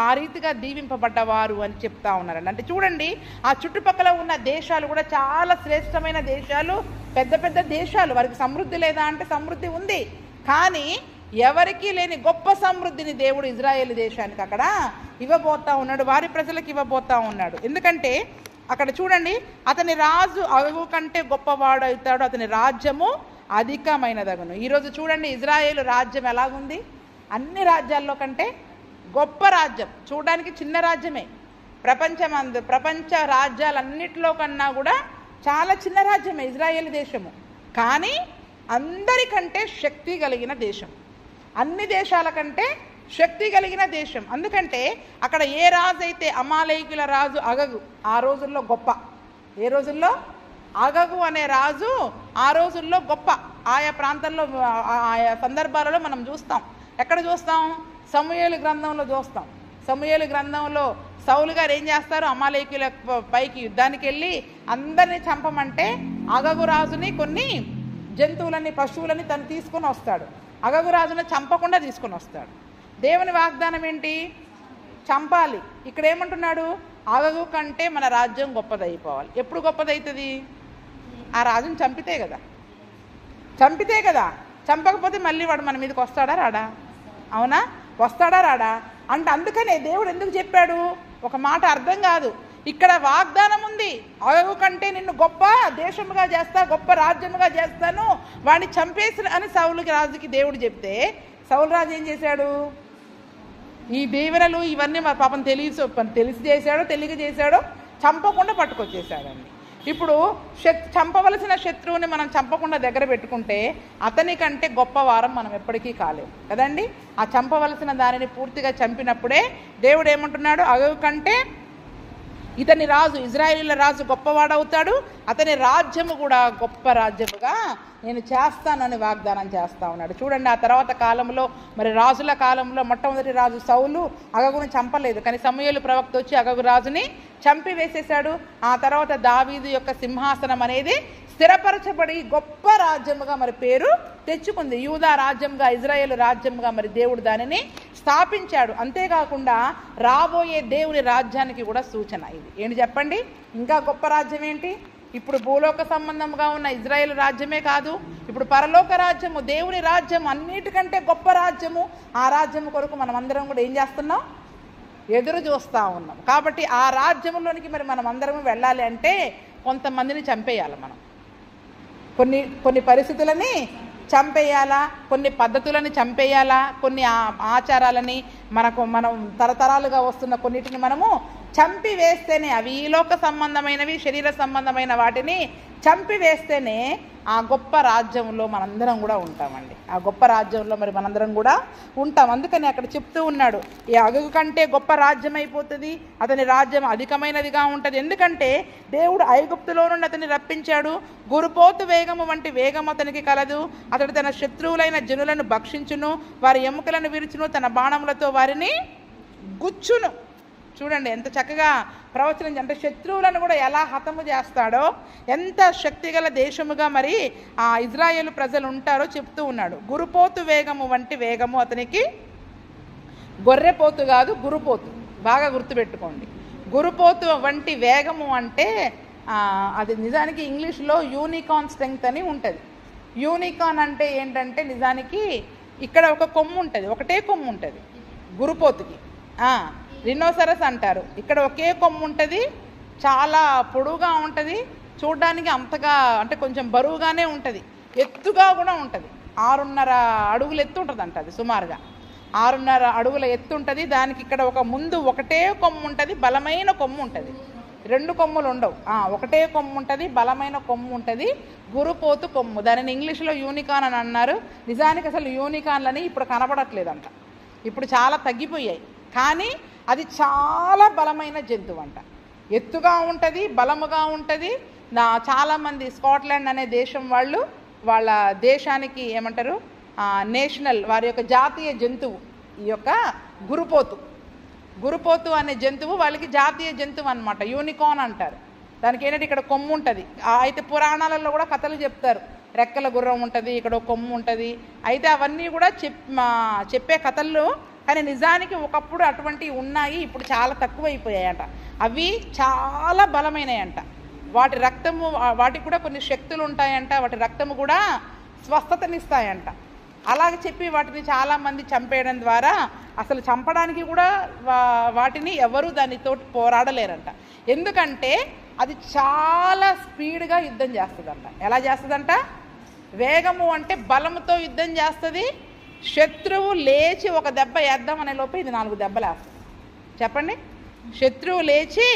Speaker 1: ఆ రీతిగా దీవింపబడ్డవారు అని చెప్తా ఉన్నారండి. అంటే చూడండి, ఆ చుట్టుపక్కల ఉన్న దేశాలు కూడా చాలా శ్రేష్టమైన దేశాలు, పెద్ద దేశాలు. వారికి సమృద్ధి లేదా అంటే సమృద్ధి ఉంది, కానీ ఎవరికీ లేని గొప్ప సమృద్ధిని దేవుడు ఇజ్రాయేల్ దేశానికి అక్కడ ఇవ్వబోతా ఉన్నాడు, వారి ప్రజలకు ఇవ్వబోతా ఉన్నాడు. ఎందుకంటే అక్కడ చూడండి, అతని రాజు అవు కంటే గొప్పవాడు అవుతాడు, అతని రాజ్యము అధికమైనదగును. ఈరోజు చూడండి, ఇజ్రాయేలు రాజ్యం ఎలాగుంది? అన్ని రాజ్యాల్లో కంటే గొప్ప రాజ్యం. చూడడానికి చిన్న రాజ్యమే, ప్రపంచ రాజ్యాలన్నిటిలో కన్నా కూడా చాలా చిన్న రాజ్యమే ఇజ్రాయేల్ దేశము. కానీ అందరికంటే శక్తి కలిగిన దేశం, అన్ని దేశాల కంటే శక్తి కలిగిన దేశం. అందుకంటే అక్కడ ఏ రాజు అయితే అమాలేకుల రాజు అగగు ఆ రోజుల్లో గొప్ప, ఏ రోజుల్లో అగగు అనే రాజు ఆ రోజుల్లో గొప్ప. ఆయా ప్రాంతాల్లో ఆయా సందర్భాలలో మనం చూస్తాం. ఎక్కడ చూస్తాం? సమూయేలు గ్రంథంలో చూస్తాం. సమూయేలు గ్రంథంలో సౌలు గారు ఏం చేస్తారు? అమాలేకుల పైకి యుద్ధానికి వెళ్ళి అందరినీ చంపమంటే అగగు రాజుని కొన్ని జంతువులని పశువులని తను తీసుకొని వస్తాడు. అగగు రాజుని చంపకుండా తీసుకొని వస్తాడు. దేవుని వాగ్దానం ఏంటి? చంపాలి. ఇక్కడ ఏమంటున్నాడు? అగగు కంటే మన రాజ్యం గొప్పదైపోవాలి. ఎప్పుడు గొప్పదవుతుంది? ఆ రాజుని చంపితే కదా. చంపితే కదా. చంపకపోతే మళ్ళీ వాడు మన మీదకి వస్తాడా రాడా? అవునా? వస్తాడా రాడా? అంటే అందుకనే దేవుడు ఎందుకు చెప్పాడు? ఒక మాట అర్థం కాదు. ఇక్కడ వాగ్దానం ఉంది, అగగు కంటే నిన్ను గొప్ప దేశముగా చేస్తా, గొప్ప రాజ్యముగా చేస్తాను, వాడిని చంపేసి అని సౌలుకి రాజుకి దేవుడు చెప్తే సౌలు రాజు ఏం చేశాడు? ఈ దీవెనలు ఇవన్నీ పాపం తెలిసి చేశాడో తెలియక చేశాడో చంపకుండా పట్టుకొచ్చేసాడండి. ఇప్పుడు చంపవలసిన శత్రువుని మనం చంపకుండా దగ్గర పెట్టుకుంటే అతని కంటే గొప్ప వారం మనం ఎప్పటికీ కాలేము కదండి. ఆ చంపవలసిన దానిని పూర్తిగా చంపినప్పుడే దేవుడు ఏమంటున్నాడు? అగగు కంటే ఇతని రాజు, ఇజ్రాయేలీల రాజు గొప్పవాడవుతాడు, అతని రాజ్యము కూడా గొప్ప రాజ్యముగా నేను చేస్తానని వాగ్దానం చేస్తా ఉన్నాడు. చూడండి, ఆ తర్వాత కాలంలో మరి రాజుల కాలంలో మొట్టమొదటి రాజు సౌలు అగగును చంపలేదు, కానీ సమూయేలు ప్రవక్త వచ్చి అగగు రాజుని చంపి వేసేశాడు. ఆ తర్వాత దావీదు యొక్క సింహాసనం అనేది స్థిరపరచబడి గొప్ప రాజ్యముగా మరి పేరు తెచ్చుకుంది. యూదా రాజ్యంగా, ఇజ్రాయేలు రాజ్యంగా మరి దేవుడు దానిని స్థాపించాడు. అంతేకాకుండా రాబోయే దేవుని రాజ్యానికి కూడా సూచన ఇది. ఏంటి చెప్పండి? ఇంకా గొప్ప రాజ్యం ఏంటి? ఇప్పుడు భూలోక సంబంధంగా ఉన్న ఇజ్రాయేల్ రాజ్యమే కాదు, ఇప్పుడు పరలోక రాజ్యము, దేవుని రాజ్యం, అన్నిటికంటే గొప్ప రాజ్యము. ఆ రాజ్యం కొరకు మనం అందరం కూడా ఏం చేస్తున్నాం? ఎదురు చూస్తూ ఉన్నాం. కాబట్టి ఆ రాజ్యంలోనికి మరి మనం అందరం వెళ్ళాలి అంటే కొంతమందిని చంపేయాలి. మనం కొన్ని పరిస్థితులని చంపేయాలా, కొన్ని పద్ధతులని చంపేయాలా, కొన్ని ఆచారాలని మనం తరతరాలుగా వస్తున్న కొన్నిటిని మనము చంపివేస్తేనే, అవి ఈ లోక సంబంధమైనవి, శరీర సంబంధమైన వాటిని చంపివేస్తేనే ఆ గొప్ప రాజ్యంలో మనందరం కూడా ఉంటామండి. ఆ గొప్ప రాజ్యంలో మరి మనందరం కూడా ఉంటాం. అందుకని అక్కడ చెప్తూ ఉన్నాడు, ఈ అగగు కంటే గొప్ప రాజ్యం అయిపోతుంది, అతని రాజ్యం అధికమైనదిగా ఉంటుంది. ఎందుకంటే దేవుడు ఐగుప్తులో నుండి అతన్ని రప్పించాడు, గురుపోతు వేగము వంటి వేగం అతనికి కలదు. అతడు తన శత్రువులైన జనులను భక్షించును, వారి ఎముకలను విరుచును, తన బాణములతో వారిని గుచ్చును. చూడండి ఎంత చక్కగా ప్రవచనం, అంటే శత్రువులను కూడా ఎలా హతము చేస్తాడో, ఎంత శక్తిగల దేశముగా మరి ఆ ఇజ్రాయేలు ప్రజలు ఉంటారో చెప్తూ ఉన్నాడు. గురుపోతు వేగము వంటి వేగము అతనికి, గొర్రెపోతు కాదు గురుపోతు, బాగా గుర్తుపెట్టుకోండి. గురుపోతు వంటి వేగము అంటే అది నిజానికి ఇంగ్లీష్లో యూనికార్న్ స్ట్రెంగ్త్ అని ఉంటుంది. యూనికార్న్ అంటే ఏంటంటే నిజానికి ఇక్కడ ఒక కొమ్ము ఉంటుంది, ఒకటే కొమ్ము ఉంటుంది గురుపోతుకి. రినోసరస్ అంటారు. ఇక్కడ ఒకే కొమ్ము ఉంటుంది, చాలా పొడువుగా ఉంటుంది, చూడడానికి అంతగా అంటే కొంచెం బరువుగానే ఉంటుంది, ఎత్తుగా కూడా ఉంటుంది. 6.5 అడుగుల ఎత్తు ఉంటుంది అంట. అది సుమారుగా 6.5 అడుగుల ఎత్తు ఉంటుంది. దానికి ఇక్కడ ఒక ముందు ఒకటే కొమ్ము ఉంటుంది, బలమైన కొమ్ము ఉంటుంది. 2 కొమ్ములు ఉండవు, ఒకటే కొమ్ము ఉంటుంది, బలమైన కొమ్ము ఉంటుంది, గురుపోతు కొమ్ము. దానిని ఇంగ్లీష్లో యూనికార్న్ అని అన్నారు. నిజానికి అసలు యూనికార్న్లని ఇప్పుడు కనపడట్లేదంట, ఇప్పుడు చాలా తగ్గిపోయాయి. కానీ అది చాలా బలమైన జంతువు అంట, ఎత్తుగా ఉంటుంది, బలముగా ఉంటుంది. చాలామంది స్కాట్లాండ్ అనే దేశం వాళ్ళు వాళ్ళ దేశానికి ఏమంటారు, నేషనల్, వారి యొక్క జాతీయ జంతువు ఈ యొక్క గురుపోతు అనే జంతువు వాళ్ళకి జాతీయ జంతువు అనమాట, యూనికార్న్ అంటారు. దానికి ఏంటంటే ఇక్కడ కొమ్ము ఉంటుంది. అయితే పురాణాలలో కూడా కథలు చెప్తారు, రెక్కల గుర్రం ఉంటుంది, ఇక్కడ కొమ్ము ఉంటుంది. అయితే అవన్నీ కూడా చెప్పే కథల్లో, కానీ నిజానికి ఒకప్పుడు అటువంటివి ఉన్నాయి, ఇప్పుడు చాలా తక్కువైపోయాయంట. అవి చాలా బలమైనయంట. వాటి రక్తము, వాటికి కూడా కొన్ని శక్తులు ఉంటాయంట, వాటి రక్తము కూడా స్వస్థతనిస్తాయంట. అలాగే చెప్పి వాటిని చాలామంది చంపేయడం ద్వారా అసలు చంపడానికి కూడా వాటిని ఎవరు దానితో పోరాడలేరంట. ఎందుకంటే అది చాలా స్పీడ్గా యుద్ధం చేస్తుందంట. ఎలా చేస్తుందంట? వేగము అంటే బలముతో యుద్ధం చేస్తుంది. శత్రువు లేచి ఒక దెబ్బ వేద్దాం అనే లోపే ఇది 4 దెబ్బలు వేస్తుంది. చెప్పండి, శత్రువు లేచి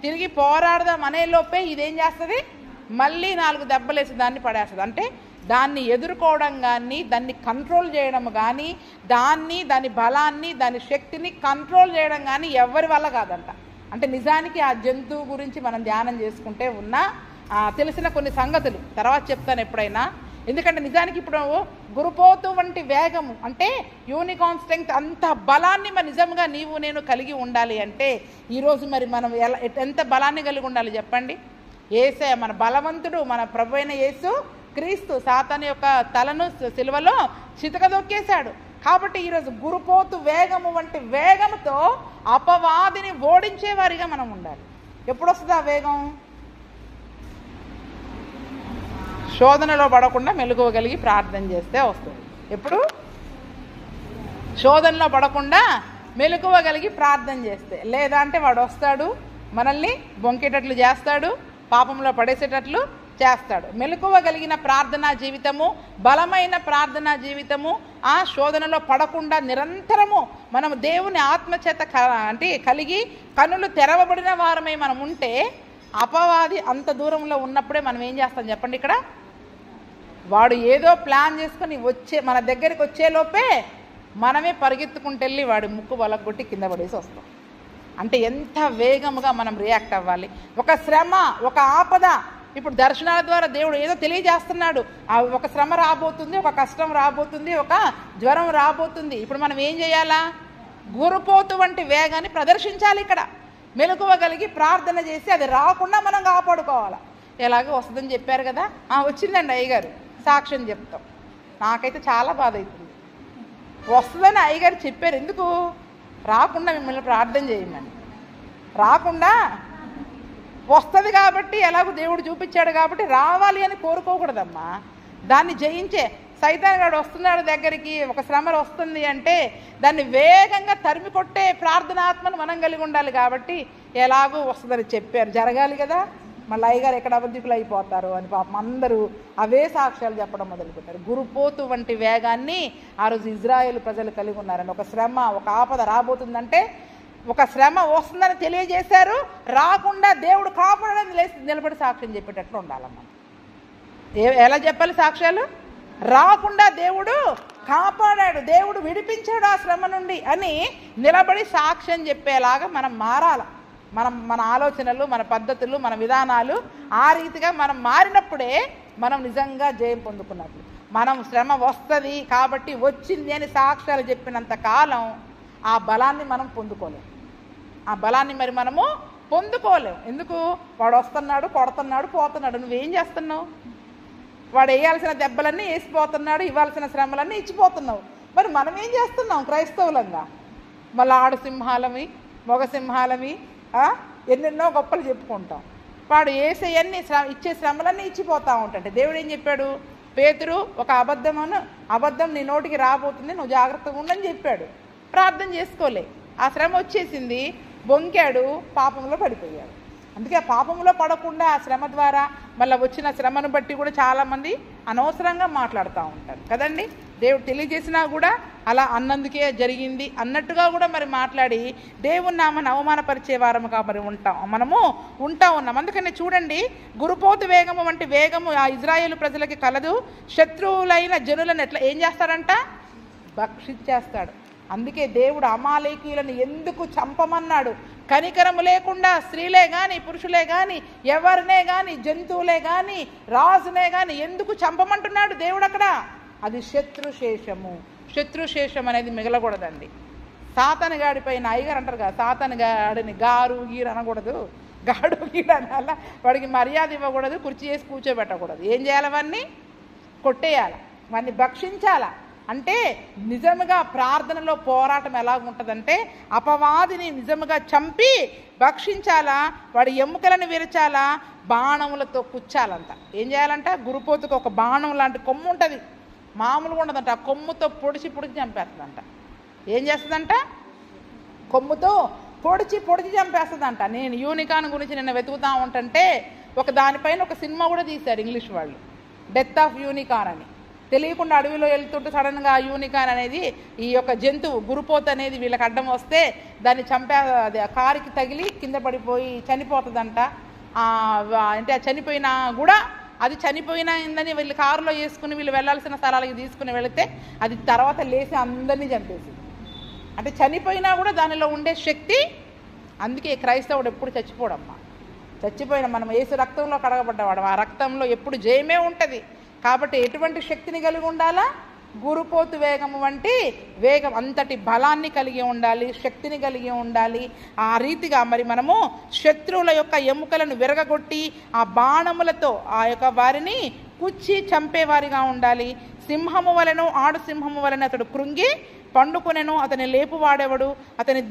Speaker 1: తిరిగి పోరాడదాం అనే లోపే ఇదేం చేస్తుంది? మళ్ళీ 4 దెబ్బలు వేసి దాన్ని పడేస్తుంది. అంటే దాన్ని ఎదుర్కోవడం కానీ, దాన్ని కంట్రోల్ చేయడం కానీ, దాని బలాన్ని, దాని శక్తిని కంట్రోల్ చేయడం కానీ ఎవరి వల్ల కాదంట. అంటే నిజానికి ఆ జంతువు గురించి మనం ధ్యానం చేసుకుంటే ఉన్న తెలిసిన కొన్ని సంగతులు తర్వాత చెప్తాను ఎప్పుడైనా. ఎందుకంటే నిజానికి ఇప్పుడు గురుపోతు వంటి వేగము అంటే యూనికార్న్ స్ట్రెంగ్త్, అంత బలాన్ని మరి నిజంగా నీవు నేను కలిగి ఉండాలి అంటే ఈరోజు మరి మనం ఎంత బలాన్ని కలిగి ఉండాలి చెప్పండి. యేసే మన బలవంతుడు, మన ప్రభు అయిన యేసు క్రీస్తు సాతాను యొక్క తలను సిలువలో చితకదొక్కేశాడు. కాబట్టి ఈరోజు గురుపోతు వేగము వంటి వేగముతో అపవాదిని ఓడించేవారిగా మనం ఉండాలి. ఎప్పుడు వస్తుంది ఆ వేగం? శోధనలో పడకుండా మెలకువగలిగి ప్రార్థన చేస్తే వస్తుంది. ఎప్పుడు? శోధనలో పడకుండా మెలకువగలిగి ప్రార్థన చేస్తే. లేదా అంటే వాడు వస్తాడు, మనల్ని బొంకేటట్లు చేస్తాడు, పాపంలో పడేసేటట్లు చేస్తాడు. మెలకువగలిగిన ప్రార్థనా జీవితము, బలమైన ప్రార్థనా జీవితము, ఆ శోధనలో పడకుండా నిరంతరము మనము దేవుని ఆత్మచేత అంటే కలిగి కనులు తెరవబడిన వారమై మనం ఉంటే, అపవాది అంత దూరంలో ఉన్నప్పుడే మనం ఏం చేస్తాం చెప్పండి. ఇక్కడ వాడు ఏదో ప్లాన్ చేసుకొని మన దగ్గరికి వచ్చేలోపే మనమే పరిగెత్తుకుంటూ వెళ్ళి వాడి ముక్కు వలగొట్టి కింద పడేసి వస్తాం. అంటే ఎంత వేగముగా మనం రియాక్ట్ అవ్వాలి. ఒక శ్రమ, ఒక ఆపద, ఇప్పుడు దర్శనాల ద్వారా దేవుడు ఏదో తెలియజేస్తున్నాడు. ఒక శ్రమ రాబోతుంది, ఒక కష్టం రాబోతుంది, ఒక జ్వరం రాబోతుంది. ఇప్పుడు మనం ఏం చేయాలా? గురుపోతు వంటి వేగాన్ని ప్రదర్శించాలి. ఇక్కడ మెలకువగలిగి ప్రార్థన చేసి అది రాకుండా మనం కాపాడుకోవాలి. ఎలాగో వస్తుందని చెప్పారు కదా, వచ్చిందండి అయ్యగారు, సాక్ష్యం చెప్తాం. నాకైతే చాలా బాధ అవుతుంది. వస్తుందని అయ్యగారు చెప్పారు, ఎందుకు రాకుండా మిమ్మల్ని ప్రార్థన చేయమని. రాకుండా వస్తుంది కాబట్టి, ఎలాగో దేవుడు చూపించాడు కాబట్టి రావాలి అని కోరుకోకూడదమ్మా. దాన్ని జయించే సైతాన్ గాడు వస్తున్నాడు దగ్గరికి, ఒక శ్రమ వస్తుంది అంటే దాన్ని వేగంగా తరిమి కొట్టే ప్రార్థనాత్మను మనం కలిగి ఉండాలి. కాబట్టి ఎలాగో వస్తుందని చెప్పారు, జరగాలి కదా. మళ్ళీ అయ్యగారు ఎక్కడ అబద్ధికులు అయిపోతారు అని పాపం అందరూ అవే సాక్ష్యాలు చెప్పడం మొదలుపెట్టారు. గురుపోతు వంటి వేగాన్ని ఆ రోజు ఇజ్రాయేల్ ప్రజలు కలిగి ఉన్నారని. ఒక శ్రమ, ఒక ఆపద రాబోతుందంటే, ఒక శ్రమ వస్తుందని తెలియజేశారు, రాకుండా దేవుడు కాపాడని నిలబడి సాక్ష్యం చెప్పేటట్లు ఉండాలమ్మా. ఎలా చెప్పాలి సాక్ష్యాలు? రాకుండా దేవుడు కాపాడాడు, దేవుడు విడిపించాడు ఆ శ్రమ నుండి అని నిలబడి సాక్ష్యం చెప్పేలాగా మనం మారాలి. మన ఆలోచనలు, మన పద్ధతులు, మన విధానాలు ఆ రీతిగా మనం మారినప్పుడే మనం నిజంగా జయం పొందుకున్నట్లు. మనం శ్రమ వస్తుంది కాబట్టి వచ్చింది అని సాక్ష్యాలు చెప్పినంత కాలం ఆ బలాన్ని మనం పొందుకోలేం. ఆ బలాన్ని మరి మనము పొందుకోలేం. ఎందుకు? వాడు వస్తున్నాడు, కొడుతున్నాడు, పోతున్నాడు. నువ్వేం చేస్తున్నావు? వాడు వేయాల్సిన దెబ్బలన్నీ వేసిపోతున్నాడు, ఇవ్వాల్సిన శ్రమలన్నీ ఇచ్చిపోతున్నావు. మరి మనం ఏం చేస్తున్నాం క్రైస్తవులంగా? మళ్ళీ ఆడు సింహాలమి, మగ సింహాలమి, ఎన్నెన్నో గొప్పలు చెప్పుకుంటాం. వాడు వేసేయన్నీ ఇచ్చే శ్రమలన్నీ ఇచ్చిపోతూ ఉంటాడు. దేవుడు ఏం చెప్పాడు? పేతురు ఒక అబద్ధం నీ నోటికి రాబోతుంది, నువ్వు జాగ్రత్తగా ఉండని చెప్పాడు. ప్రార్థన చేసుకోలే, ఆ శ్రమ వచ్చేసింది, బొంకాడు, పాపంలో పడిపోయాడు. అందుకే ఆ పాపంలో పడకుండా ఆ శ్రమ ద్వారా మళ్ళీ వచ్చిన శ్రమను బట్టి కూడా చాలామంది అనవసరంగా మాట్లాడుతూ ఉంటారు కదండి. దేవుడు తెలియజేసినా కూడా అలా అన్నందుకే జరిగింది అన్నట్టుగా కూడా మరి మాట్లాడి దేవుని నామని అవమానపరిచే వారముగా మరి మనము ఉన్నాం. అందుకని చూడండి, గురుపోతు వేగము వంటి వేగము ఆ ఇజ్రాయేలు ప్రజలకి కలదు. శత్రువులైన జనులను ఎట్లా ఏం చేస్తాడంట? భక్షించేస్తాడు. అందుకే దేవుడు అమాలేకీయులను ఎందుకు చంపమన్నాడు? కనికరము లేకుండా స్త్రీలే కానీ, పురుషులే కానీ, ఎవరినే కానీ, జంతువులే కానీ, రాజునే కానీ ఎందుకు చంపమంటున్నాడు దేవుడు అక్కడ? అది శత్రుశేషము. శత్రుశేషం అనేది మిగలకూడదండి. సాతాను గాడి పైన అయ్యగారు అంటారు కదా, సాతాను గాడిని గారు గీరు అనకూడదు, గాడు గీరు అనాల. వాడికి మర్యాద ఇవ్వకూడదు, కుర్చీ చేసి కూర్చోబెట్టకూడదు. ఏం చేయాలి? అవన్నీ కొట్టేయాలి, వాడిని భక్షించాలా. అంటే నిజముగా ప్రార్థనలో పోరాటం ఎలాగుంటుందంటే, అపవాదిని నిజముగా చంపి భక్షించాలా, వాడి ఎముకలను విరచాలా, బాణములతో కుచ్చాలంట. ఏం చేయాలంట? గురుపోతుకు ఒక బాణం లాంటి కొమ్ము ఉంటుంది, మామూలుగా ఉండదంట. ఆ కొమ్ముతో పొడిచి చంపేస్తుందంట. ఏం చేస్తుందంట? కొమ్ముతో పొడిచి చంపేస్తుందంట. నేను యూనికాన్ గురించి నిన్న వెతుకుతా ఉంటుంటే ఒక దానిపైన ఒక సినిమా కూడా తీశారు ఇంగ్లీష్ వాళ్ళు, డెత్ ఆఫ్ యూనికాన్ అని. తెలియకుండా అడవిలో వెళ్తుంటే సడన్గా ఆ యూనికాన్ అనేది, ఈ యొక్క జంతువు గురుపోతు అనేది వీళ్ళకి అడ్డం వస్తే దాన్ని కారుకి తగిలి కింద పడిపోయి చనిపోతుందంట. అంటే ఆ చనిపోయినా కూడా అది చనిపోయినదని వీళ్ళు కారులో వేసుకుని వీళ్ళు వెళ్ళాల్సిన స్థలాలకి తీసుకుని వెళితే అది తర్వాత లేచి అందరినీ చంపేసి, అంటే చనిపోయినా కూడా దానిలో ఉండే శక్తి. అందుకే క్రైస్తవుడు ఎప్పుడు చచ్చిపోడమ్మా. చచ్చిపోయిన మనం యేసు రక్తంలో కడగబడ్డవాడు, ఆ రక్తంలో ఎప్పుడు జయమే ఉంటుంది. కాబట్టి ఎటువంటి శక్తిని కలిగి ఉండాలా? గురుపోతు వేగము వంటి వేగం, అంతటి బలాన్ని కలిగి ఉండాలి, శక్తిని కలిగి ఉండాలి. ఆ రీతిగా మరి మనము శత్రువుల యొక్క ఎముకలను విరగగొట్టి ఆ బాణములతో ఆ యొక్క వారిని కుచ్చి చంపేవారిగా ఉండాలి. సింహము వలెను ఆడు సింహము వలెను అతడు కృంగి పండుకొనెను, అతని లేపువాడెవడు? అతని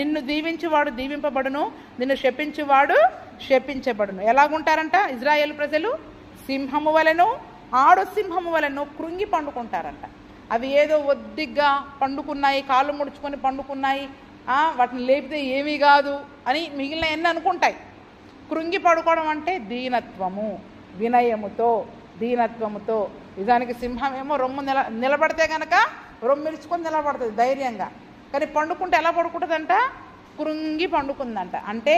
Speaker 1: నిన్ను దీవించువాడు దీవింపబడును, నిన్ను శపించువాడు శపించబడును. ఎలాగుంటారంట ఇజ్రాయేలు ప్రజలు? సింహము వలెను ఆడు సింహము వలెను కృంగి పండుకుంటారంట. అవి ఏదో ఒద్దిగ్గా పండుకున్నాయి, కాళ్ళు ముడుచుకొని పండుకున్నాయి, వాటిని లేపితే ఏమీ కాదు అని మిగిలిన ఎన్ని అనుకుంటాయి. కృంగి పడుకోవడం అంటే దీనత్వము, వినయముతో, దీనత్వముతో. నిజానికి సింహం ఏమో రొమ్ము నిలబడితే కనుక రొమ్మిరుచుకొని నిలబడుతుంది ధైర్యంగా, కానీ పండుకుంటే ఎలా పడుకుంటుందంట? కృంగి పండుకుందంట. అంటే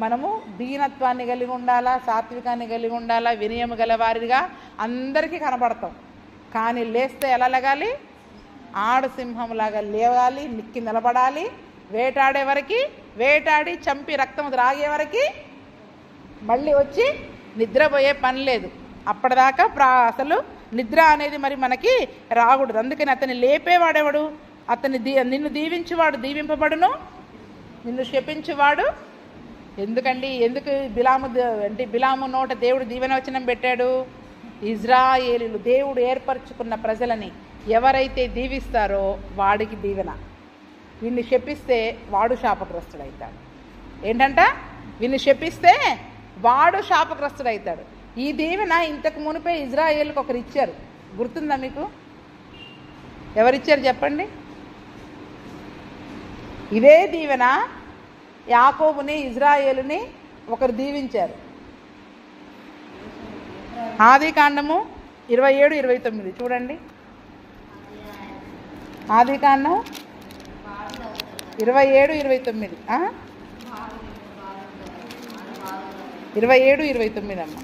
Speaker 1: మనము దీనత్వాన్ని కలిగి ఉండాలా, సాత్వికాన్ని కలిగి ఉండాలా, వినయము గల వారిగా అందరికీ కనబడతాం. కానీ లేస్తే ఎలా లగాలి? ఆడు సింహంలాగా లేవాలి, నిక్కి నిలబడాలి. వేటాడే వరకు వేటాడి చంపి రక్తం త్రాగే వరకు మళ్ళీ వచ్చి నిద్రపోయే పని లేదు. అప్పటిదాకా అసలు నిద్ర అనేది మరి మనకి రాకూడదు. అందుకని అతన్ని లేపేవాడెవడు? నిన్ను దీవించువాడు దీవింపబడును, నిన్ను శపించువాడు. ఎందుకు బిలాము నోట దేవుడు దీవెనవచనం పెట్టాడు? ఇజ్రాయేలీలు దేవుడు ఏర్పరచుకున్న ప్రజలని ఎవరైతే దీవిస్తారో వాడికి దీవెన. వీన్ని శపిస్తే వాడు శాపగ్రస్తుడవుతాడు. ఏంటంట? వీన్ని శపిస్తే వాడు శాపగ్రస్తుడవుతాడు. ఈ దీవెన ఇంతకు మునిపే ఇజ్రాయేలుకి ఒకరు ఇచ్చారు, గుర్తుందా మీకు? ఎవరిచ్చారు చెప్పండి? ఇదే దీవెన యాకోబుని ఇజ్రాయేలుని ఒకరు దీవించారు. ఆదికాండము 27-29 చూడండి. ఆదికాండం 27-29 27-29 అమ్మ.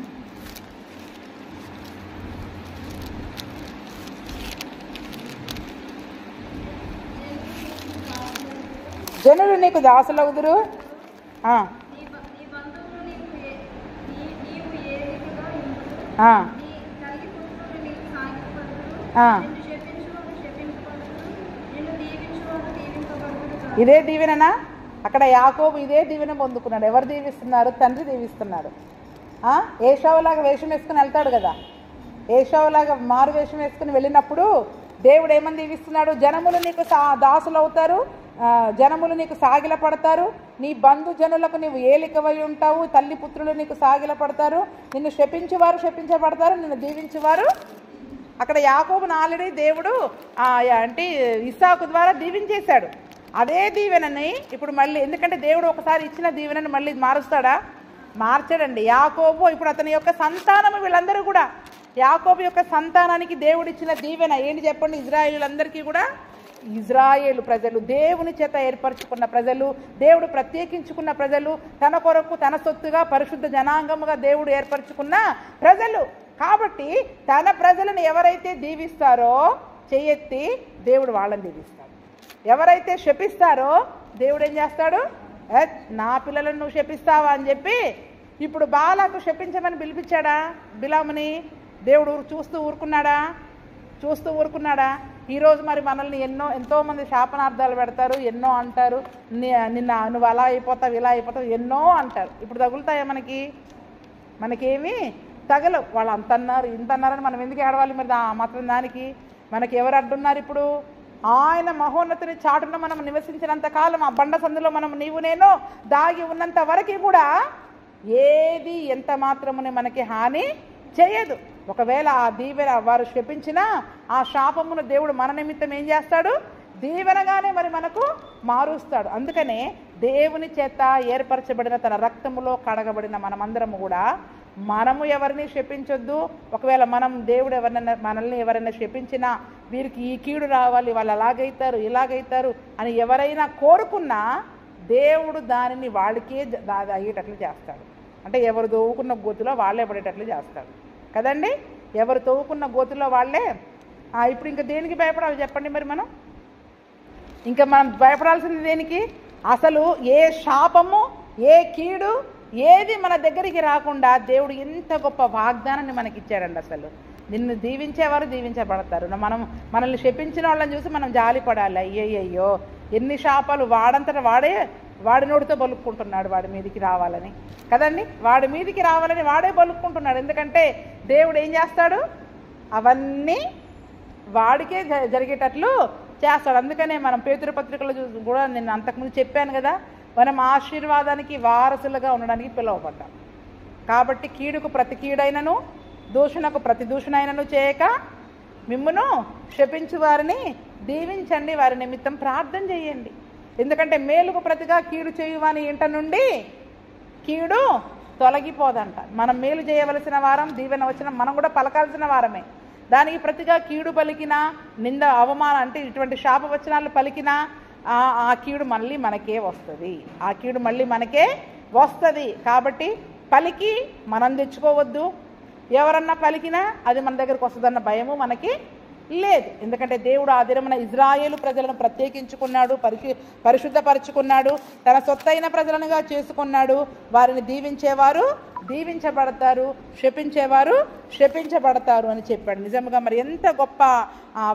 Speaker 1: జనులు నీకు దాసులవుదురు, ఇదే దీవెననా? అక్కడ యాకోబు ఇదే దీవెన పొందుకున్నాడు. ఎవరు దీవిస్తున్నారు? తండ్రి దీవిస్తున్నాడు. ఏషావులాగా వేషం వేసుకుని వెళ్తాడు కదా, ఏషావులాగా మారు వేషం వేసుకుని వెళ్ళినప్పుడు దేవుడు ఏమని దీవిస్తున్నాడు? జనములు నీకు దాసులు అవుతారు, జనములు నీకు సాగిల పడతారు, నీ బంధు జనులకు నీవు ఏలికవై ఉంటావు, తల్లి పుత్రులు నీకు సాగిల పడతారు, నిన్ను శపించువారు శపించబడతారు, నిన్ను దీవించువారు. అక్కడ యాకోబును ఆల్రెడీ దేవుడు అంటే ఇస్సాకు ద్వారా దీవించేశాడు. అదే దీవెనని ఇప్పుడు మళ్ళీ, ఎందుకంటే దేవుడు ఒకసారి ఇచ్చిన దీవెనని మళ్ళీ మారుస్తాడా? మార్చడండి. యాకోబు ఇప్పుడు అతని యొక్క సంతానము, వీళ్ళందరూ కూడా యాకోబు యొక్క సంతానానికి దేవుడిచ్చిన దీవెన ఏంటి చెప్పండి? ఇజ్రాయేలులందరికీ కూడా, ఇజ్రాయేలు ప్రజలు దేవుని చేత ఏర్పరచుకున్న ప్రజలు, దేవుడు ప్రత్యేకించుకున్న ప్రజలు, తన కొరకు తన సొత్తుగా పరిశుద్ధ జనాంగముగా దేవుడు ఏర్పరచుకున్న ప్రజలు. కాబట్టి తన ప్రజలను ఎవరైతే దీవిస్తారో చెయ్యెత్తి దేవుడు వాళ్ళని దీవిస్తాడు. ఎవరైతే శపిస్తారో దేవుడు ఏం చేస్తాడు? నా పిల్లలను నువ్వు శపిస్తావా అని చెప్పి ఇప్పుడు బాలాకు శపించమని పిలిపించాడా బిలాముని? దేవుడు చూస్తూ ఊరుకున్నాడా? ఈరోజు మరి మనల్ని ఎంతోమంది శాపనార్థాలు పెడతారు, ఎన్నో అంటారు. నువ్వు అలా అయిపోతావు, ఇలా అయిపోతావు, ఎన్నో అంటారు. ఇప్పుడు తగులుతాయా మనకేమీ తగలవు. వాళ్ళు అంత అన్నారు ఇంత అన్నారని మనం ఎందుకు ఏడవాలి? మరి మాత్రం దానికి మనకి ఎవరు అడ్డున్నారు? ఇప్పుడు ఆయన మహోన్నతుని చాటున మనం నివసించినంత కాలం, ఆ బండ సందులో మనం నీవు నేను దాగి ఉన్నంత వరకు కూడా ఏది ఎంత మాత్రమునే మనకి హాని చేయదు. ఒకవేళ ఆ దీవెన వారు శపించినా ఆ శాపమును దేవుడు మన నిమిత్తం ఏం చేస్తాడు? దీవెనగానే మరి మనకు మారుస్తాడు. అందుకనే దేవుని చేత ఏర్పరచబడిన తన రక్తములో కడగబడిన మనమందరము కూడా మనము ఎవరిని శపించొద్దు. ఒకవేళ దేవుడు మనల్ని ఎవరైనా శపించినా, వీరికి ఈ కీడు రావాలి, వాళ్ళు అలాగైతారు ఇలాగైతారు అని ఎవరైనా కోరుకున్నా దేవుడు దానిని వాళ్ళకే అయ్యేటట్లు చేస్తాడు. అంటే ఎవరు తవ్వుకున్న గోతులో వాళ్ళే పడేటట్లు చేస్తాడు కదండి. ఎవరు తవ్వుకున్న గోతులో వాళ్ళే. ఇప్పుడు ఇంకా దేనికి భయపడాలి చెప్పండి మరి మనం? ఇంకా మనం భయపడాల్సింది దేనికి? అసలు ఏ శాపము, ఏ కీడు, ఏది మన దగ్గరికి రాకుండా దేవుడు ఎంత గొప్ప వాగ్దానాన్ని మనకి ఇచ్చాడండి. అసలు నిన్ను దీవించేవారు దీవించబడతారు. మనల్ని శపించిన వాళ్ళని చూసి మనం జాలిపడాలి. అయ్యయ్యో ఎన్ని శాపాలు, వాడంతట వాడి నోటితో బలుక్కుంటున్నాడు వాడి మీదికి రావాలని కదండి. వాడి మీదికి రావాలని వాడే బలుక్కుంటున్నాడు. ఎందుకంటే దేవుడు ఏం చేస్తాడు? అవన్నీ వాడికే జరిగేటట్లు చేస్తాడు. అందుకనే మనం పేతురు పత్రికలో కూడా నేను అంతకుముందు చెప్పాను కదా, మనం ఆశీర్వాదానికి వారసులుగా ఉండడానికి పిలువబడ్డాం. కాబట్టి కీడుకు ప్రతి కీడైనను, దూషణకు ప్రతి దూషణైనను చేయక మిమ్మును శపించు వారిని దీవించండి, వారి నిమిత్తం ప్రార్థన చేయండి. ఎందుకంటే మేలుకు ప్రతిగా కీడు చేయువాని ఇంట నుండి కీడు తొలగిపోదంట. మనం మేలు చేయవలసిన వారం, దీవెన వచ్చిన మనం కూడా పలకాల్సిన వారమే. దానికి ప్రతిగా కీడు పలికినా, నింద అవమానం అంటే ఇటువంటి శాపవచనాలు పలికినా ఆ కీడు మళ్ళీ మనకే వస్తుంది. ఆ కీడు మళ్ళీ మనకే వస్తుంది. కాబట్టి పలికి మనం తెచ్చుకోవద్దు. ఎవరన్నా పలికినా అది మన దగ్గరకు వస్తుందన్న భయము మనకి లేదు. ఎందుకంటే దేవుడు ఆ దినమున ఇజ్రాయేలు ప్రజలను ప్రత్యేకించుకున్నాడు, పరిశుద్ధపరుచుకున్నాడు, తన సొత్తైన ప్రజలనుగా చేసుకున్నాడు. వారిని దీవించేవారు దీవించబడతారు, శపించేవారు శపించబడతారు అని చెప్పాడు. నిజంగా మరి ఎంత గొప్ప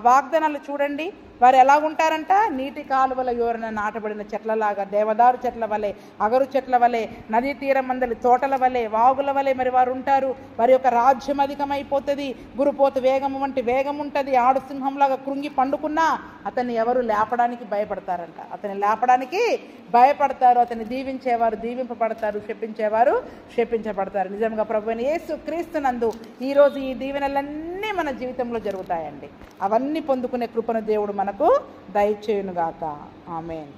Speaker 1: వాగ్దానాలు చూడండి. వారు ఎలాగుంటారంట? నీటి కాలువల యోరన నాటబడిన చెట్లలాగా, దేవదారు చెట్ల వలె, అగరు చెట్ల వలె, నదీ తీరం మందలి తోటల వలె, వాగుల వలె మరి వారు ఉంటారు. వారి యొక్క రాజ్యం అధికమైపోతుంది. గురుపోతు వేగము వంటి వేగం ఉంటుంది. ఆడు సింహంలాగా కృంగి పండుకున్నా అతన్ని ఎవరు లేపడానికి భయపడతారంట. అతన్ని లేపడానికి భయపడతారు. అతన్ని దీవించేవారు దీవింపబడతారు, శపించేవారు శపించబడతారు. నిజంగా ప్రభువైన యేసు క్రీస్తునందు ఈరోజు ఈ దీవెనలన్నీ మన జీవితంలో జరుగుతాయండి. అవన్నీ పొందుకునే కృపను దేవుడు మనకు దయచేయునుగాక. ఆమేన్.